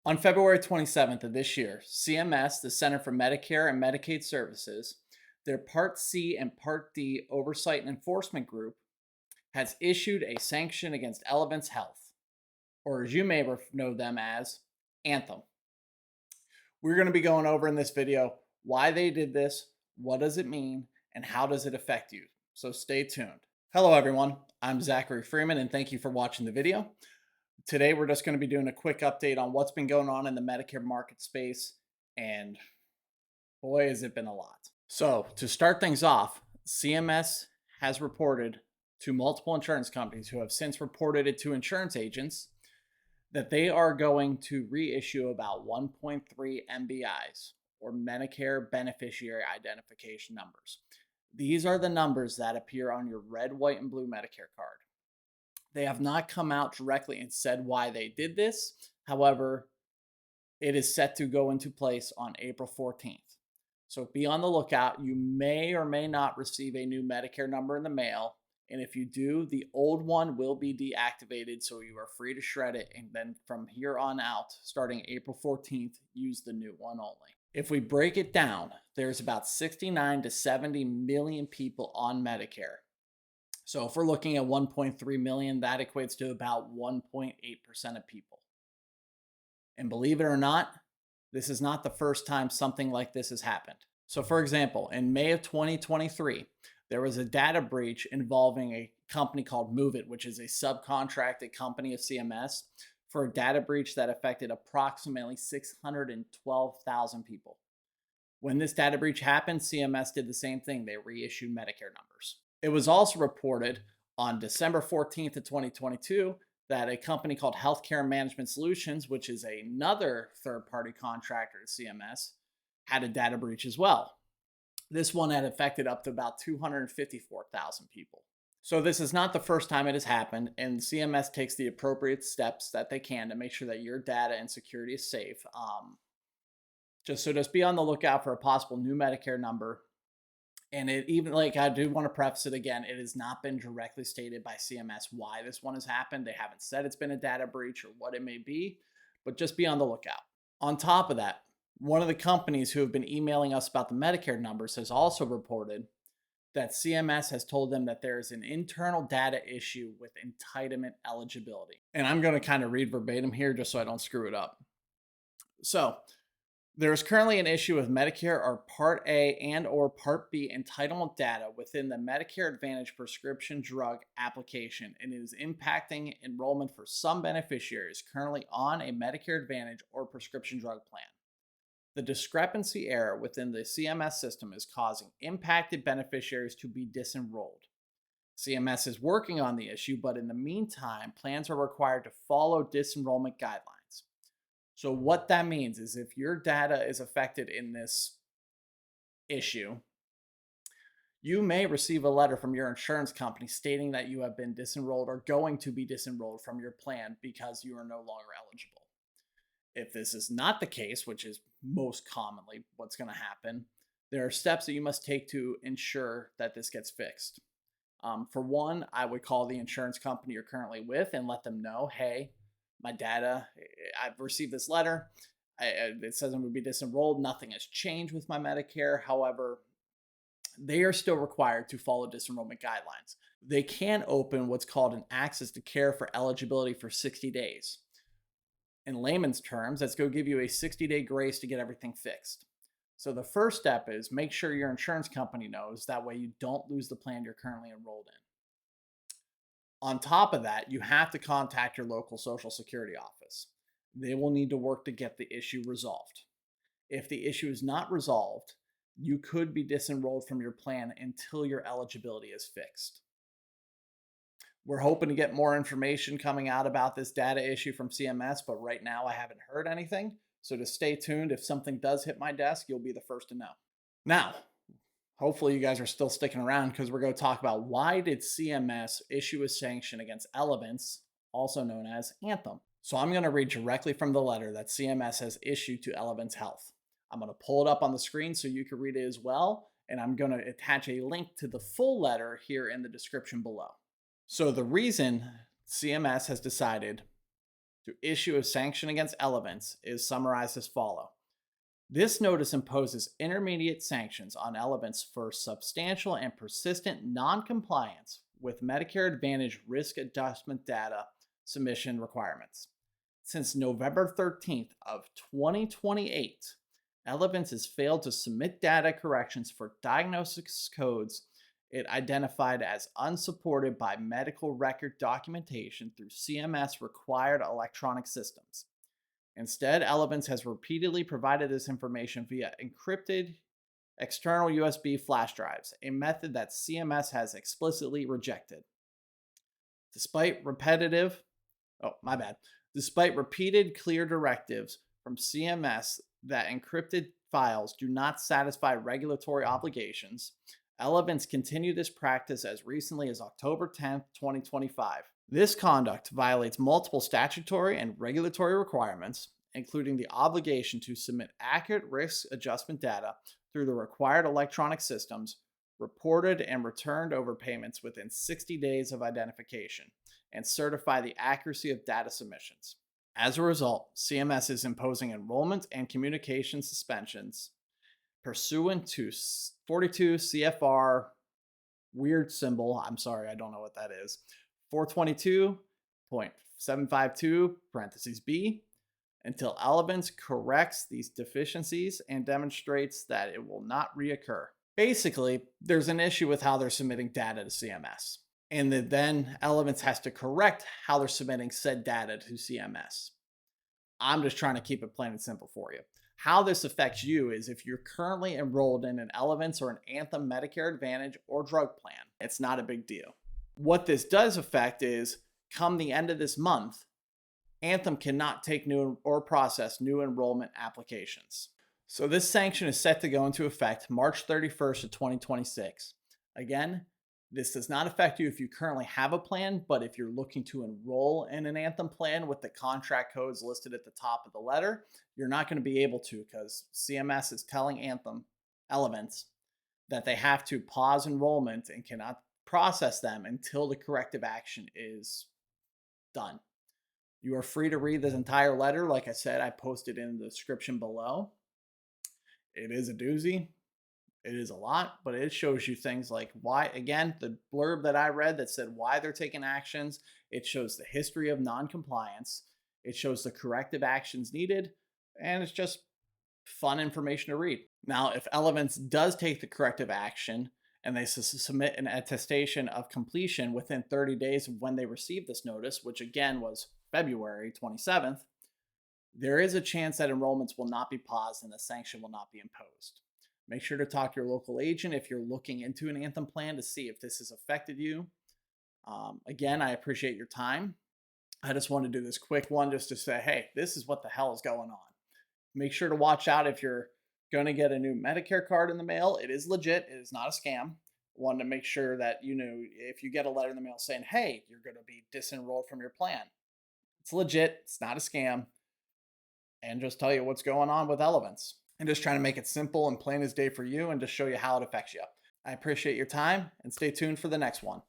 On February 27th of this year, CMS, the Center for Medicare and Medicaid Services, their Part C and Part D Oversight and Enforcement Group, has issued a sanction against Elevance Health, or as you may know them as, Anthem. We're going to be going over in this video why they did this, what does it mean, and how does it affect you. So stay tuned. Hello everyone, I'm Zachary Freeman and thank you for watching the video. Today we're just going to be doing a quick update on what's been going on in the Medicare market space, and boy has it been a lot. So to start things off, CMS has reported to multiple insurance companies who have since reported it to insurance agents that they are going to reissue about 1.3 MBIs, or Medicare Beneficiary Identification Numbers. These are the numbers that appear on your red, white, and blue Medicare card. They have not come out directly and said why they did this. However, it is set to go into place on April 14th. So be on the lookout. You may or may not receive a new Medicare number in the mail. And if you do, the old one will be deactivated, so you are free to shred it. And then from here on out, starting April 14th, use the new one only. If we break it down, there's about 69 to 70 million people on Medicare. So if we're looking at 1.3 million, that equates to about 1.8% of people. And believe it or not, this is not the first time something like this has happened. So for example, in May of 2023, there was a data breach involving a company called Move It, which is a subcontracted company of CMS, for a data breach that affected approximately 612,000 people. When this data breach happened, CMS did the same thing. They reissued Medicare numbers. It was also reported on December 14th of 2022 that a company called Healthcare Management Solutions, which is another third-party contractor to CMS, had a data breach as well. This one had affected up to about 254,000 people. So this is not the first time it has happened, and CMS takes the appropriate steps that they can to make sure that your data and security is safe. Just be on the lookout for a possible new Medicare number. And it even, I do want to preface it again, it has not been directly stated by CMS why this one has happened. They haven't said it's been a data breach or what it may be, but just be on the lookout. On top of that, one of the companies who have been emailing us about the Medicare numbers has also reported that CMS has told them that there is an internal data issue with entitlement eligibility. And I'm going to kind of read verbatim here just so I don't screw it up. So, there is currently an issue with Medicare or Part A and or Part B entitlement data within the Medicare Advantage prescription drug application, and it is impacting enrollment for some beneficiaries currently on a Medicare Advantage or prescription drug plan. The discrepancy error within the CMS system is causing impacted beneficiaries to be disenrolled. CMS is working on the issue, but in the meantime, plans are required to follow disenrollment guidelines. So what that means is if your data is affected in this issue, you may receive a letter from your insurance company stating that you have been disenrolled or going to be disenrolled from your plan because you are no longer eligible. If this is not the case, which is most commonly what's going to happen, there are steps that you must take to ensure that this gets fixed. For one, I would call the insurance company you're currently with and let them know, hey, my data, I've received this letter. It says I'm going to be disenrolled. Nothing has changed with my Medicare. However, they are still required to follow disenrollment guidelines. They can open what's called an access to care for eligibility for 60 days. In layman's terms, that's going to give you a 60-day grace to get everything fixed. So the first step is make sure your insurance company knows. That way you don't lose the plan you're currently enrolled in. On top of that, you have to contact your local Social Security office. They will need to work to get the issue resolved. If the issue is not resolved, you could be disenrolled from your plan until your eligibility is fixed. We're hoping to get more information coming out about this data issue from CMS, but right now I haven't heard anything. So to stay tuned, if something does hit my desk, you'll be the first to know. Now, hopefully you guys are still sticking around because we're going to talk about why did CMS issue a sanction against Elevance, also known as Anthem. So I'm going to read directly from the letter that CMS has issued to Elevance Health. I'm going to pull it up on the screen so you can read it as well, and I'm going to attach a link to the full letter here in the description below. So the reason CMS has decided to issue a sanction against Elevance is summarized as follows. This notice imposes intermediate sanctions on Elevance for substantial and persistent noncompliance with Medicare Advantage risk adjustment data submission requirements. Since November 13th of 2028, Elevance has failed to submit data corrections for diagnosis codes it identified as unsupported by medical record documentation through CMS required electronic systems. Instead, Elevance has repeatedly provided this information via encrypted external USB flash drives, a method that CMS has explicitly rejected. Despite repeated clear directives from CMS that encrypted files do not satisfy regulatory obligations, Elevance continued this practice as recently as October 10th, 2025. This conduct violates multiple statutory and regulatory requirements, including the obligation to submit accurate risk adjustment data through the required electronic systems, reported and returned overpayments within 60 days of identification, and certify the accuracy of data submissions. As a result, CMS is imposing enrollment and communication suspensions pursuant to 42 CFR weird symbol. I'm sorry, I don't know what that is. 422.752 parentheses B until Elevance corrects these deficiencies and demonstrates that it will not reoccur. Basically, there's an issue with how they're submitting data to CMS. And then Elevance has to correct how they're submitting said data to CMS. I'm just trying to keep it plain and simple for you. How this affects you is if you're currently enrolled in an Elevance or an Anthem Medicare Advantage or drug plan, it's not a big deal. What this does affect is come the end of this month, Anthem cannot take new or process new enrollment applications. So this sanction is set to go into effect March 31st of 2026. Again, this does not affect you if you currently have a plan, but if you're looking to enroll in an Anthem plan with the contract codes listed at the top of the letter, you're not going to be able to because CMS is telling Elevance, that they have to pause enrollment and cannot process them until the corrective action is done. You are free to read this entire letter. Like I said, I posted in the description below. It is a doozy. It is a lot, but it shows you things like why, again, the blurb that I read that said why they're taking actions. It shows the history of noncompliance. It shows the corrective actions needed, and it's just fun information to read. Now, if Elevance does take the corrective action and they submit an attestation of completion within 30 days of when they received this notice, which again was February 27th, there is a chance that enrollments will not be paused and the sanction will not be imposed. Make sure to talk to your local agent if you're looking into an Anthem plan to see if this has affected you. Again, I appreciate your time. I just want to do this quick one just to say, hey, this is what the hell is going on. Make sure to watch out if you're going to get a new Medicare card in the mail. It is legit. It is not a scam. Want to make sure that, if you get a letter in the mail saying, hey, you're going to be disenrolled from your plan. It's legit. It's not a scam. And just tell you what's going on with Elevance. And just trying to make it simple and plain as day for you and just show you how it affects you. I appreciate your time and stay tuned for the next one.